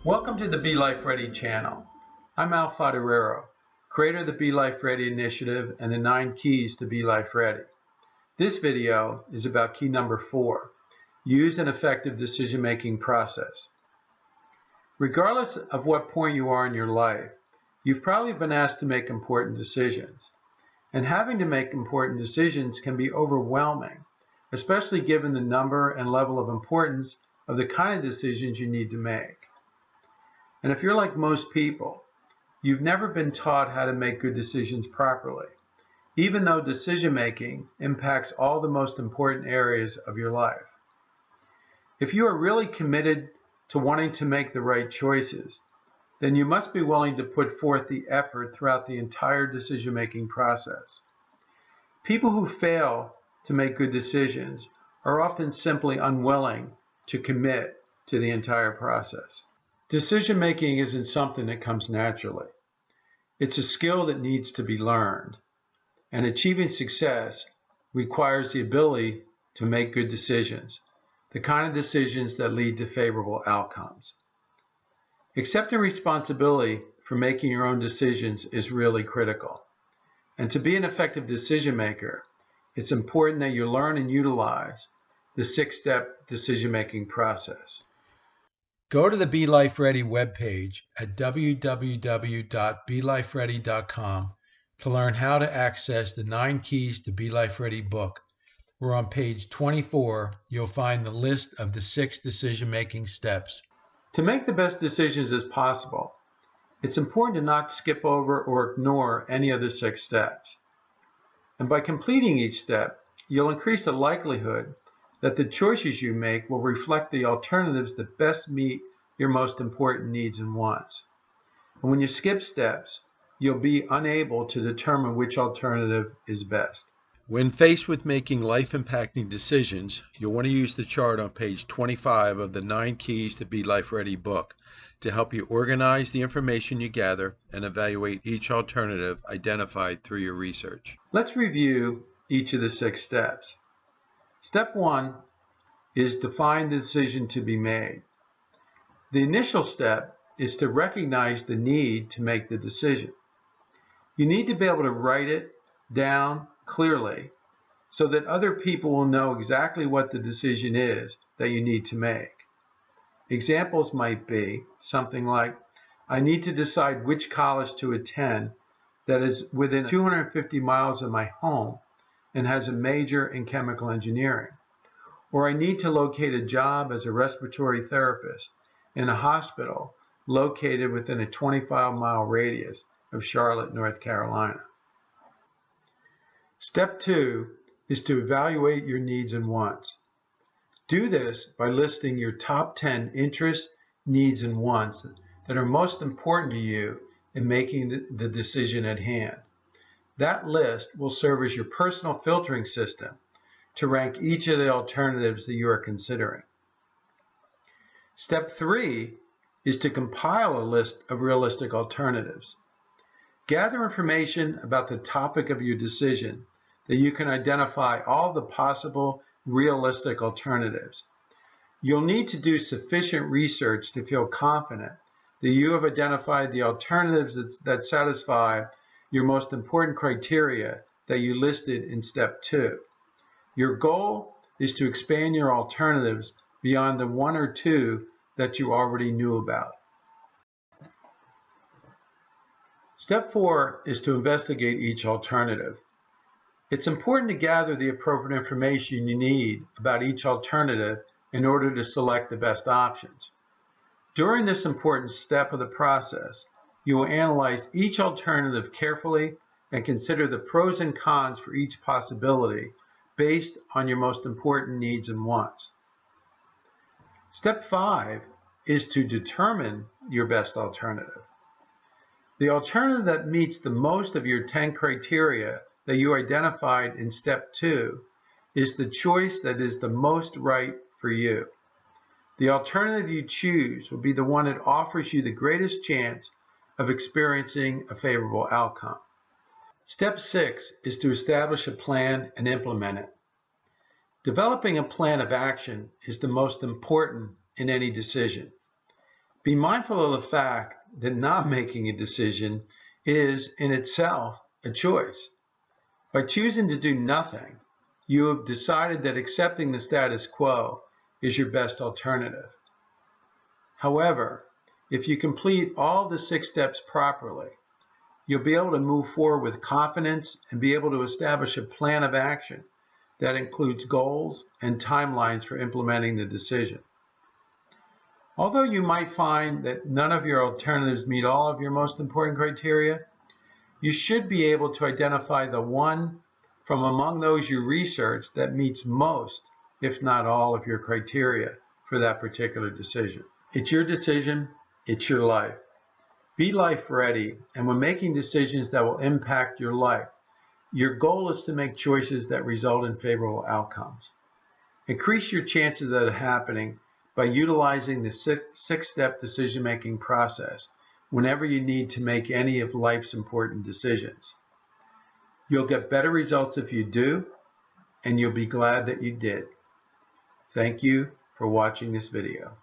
Welcome to the Be Life Ready channel. I'm Al Faderero, creator of the Be Life Ready initiative and the 9 keys to Be Life Ready. This video is about key number 4, use an effective decision-making process. Regardless of what point you are in your life, you've probably been asked to make important decisions. And having to make important decisions can be overwhelming, especially given the number and level of importance of the kind of decisions you need to make. And if you're like most people, you've never been taught how to make good decisions properly, even though decision-making impacts all the most important areas of your life. If you are really committed to wanting to make the right choices, then you must be willing to put forth the effort throughout the entire decision-making process. People who fail to make good decisions are often simply unwilling to commit to the entire process. Decision-making isn't something that comes naturally. It's a skill that needs to be learned, and achieving success requires the ability to make good decisions, the kind of decisions that lead to favorable outcomes. Accepting responsibility for making your own decisions is really critical. And to be an effective decision maker, it's important that you learn and utilize the 6-step decision-making process. Go to the Be Life Ready webpage at www.belifeready.com to learn how to access the 9 Keys to Be Life Ready book, where on page 24 you'll find the list of the 6 decision-making steps. To make the best decisions as possible, it's important to not skip over or ignore any of the 6 steps. And by completing each step, you'll increase the likelihood that the choices you make will reflect the alternatives that best meet your most important needs and wants. And when you skip steps, you'll be unable to determine which alternative is best. When faced with making life-impacting decisions, you'll want to use the chart on page 25 of the 9 Keys to Be Life Ready book to help you organize the information you gather and evaluate each alternative identified through your research. Let's review each of the 6 steps. Step 1 is to find the decision to be made. The initial step is to recognize the need to make the decision. You need to be able to write it down clearly so that other people will know exactly what the decision is that you need to make. Examples might be something like, I need to decide which college to attend that is within 250 miles of my home and has a major in chemical engineering. Or I need to locate a job as a respiratory therapist in a hospital located within a 25-mile radius of Charlotte, North Carolina. Step 2 is to evaluate your needs and wants. Do this by listing your top 10 interests, needs, and wants that are most important to you in making the decision at hand. That list will serve as your personal filtering system to rank each of the alternatives that you are considering. Step 3 is to compile a list of realistic alternatives. Gather information about the topic of your decision that you can identify all the possible realistic alternatives. You'll need to do sufficient research to feel confident that you have identified the alternatives that satisfy your most important criteria that you listed in step 2. Your goal is to expand your alternatives beyond the 1 or 2 that you already knew about. Step 4 is to investigate each alternative. It's important to gather the appropriate information you need about each alternative in order to select the best options. During this important step of the process, you will analyze each alternative carefully and consider the pros and cons for each possibility based on your most important needs and wants. Step 5 is to determine your best alternative. The alternative that meets the most of your 10 criteria that you identified in step 2 is the choice that is the most right for you. The alternative you choose will be the one that offers you the greatest chance of experiencing a favorable outcome. Step 6 is to establish a plan and implement it. Developing a plan of action is the most important in any decision. Be mindful of the fact that not making a decision is in itself a choice. By choosing to do nothing, you have decided that accepting the status quo is your best alternative. However, if you complete all the 6 steps properly, you'll be able to move forward with confidence and be able to establish a plan of action that includes goals and timelines for implementing the decision. Although you might find that none of your alternatives meet all of your most important criteria, you should be able to identify the one from among those you researched that meets most, if not all, of your criteria for that particular decision. It's your decision, it's your life. Be life ready, and when making decisions that will impact your life, your goal is to make choices that result in favorable outcomes. Increase your chances of that happening by utilizing the 6-step decision-making process whenever you need to make any of life's important decisions. You'll get better results if you do, and you'll be glad that you did. Thank you for watching this video.